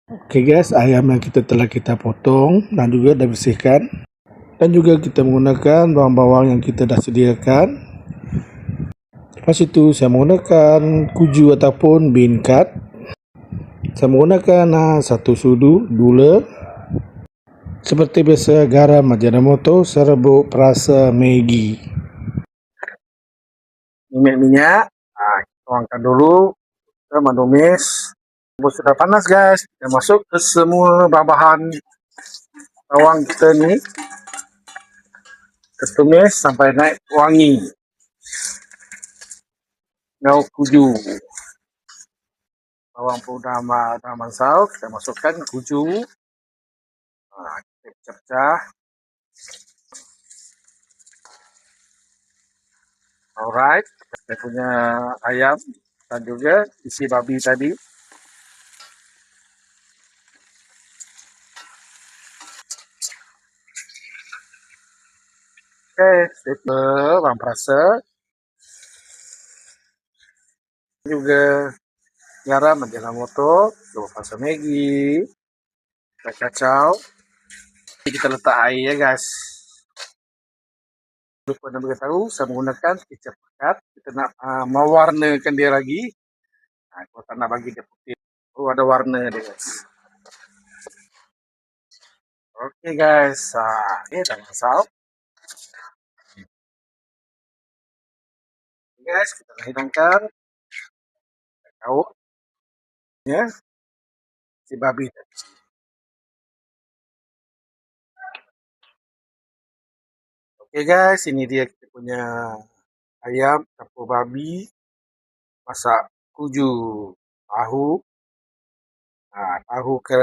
Oke guys, ayam yang kita potong dan juga dah bersihkan, dan juga kita menggunakan bawang-bawang yang kita dah sediakan. Lepas itu saya menggunakan kuju ataupun bean curd. Saya menggunakan 1 sudu gula, seperti biasa garam Ajinomoto, serbuk perasa Maggi. Minyak, kita tuangkan dulu, kita menumis. Sudah panas guys, kita masuk ke semua bahan bawang kita ni, kita tumis sampai naik wangi. Daun kuju, bawang putih dah masak, kita masukkan kuju, kita pecah-pecah. Alright, kita punya ayam dan juga isi babi tadi. Kita bawang perasa, juga garam Ajinomoto, perasa Maggi, kita kacau. Kita letak air ya guys. Lupa nak beritahu, saya menggunakan kecap pekat. Kita nak mewarnakan dia lagi. Kalau tak nak bagi dia putih, ada warna dia guys. Oke guys, ini dah masak. Guys, kita hidangkan kacau ya, si babi tadi. Oke guys, ini dia kita punya ayam campur babi masak kuju tahu. Tahu ke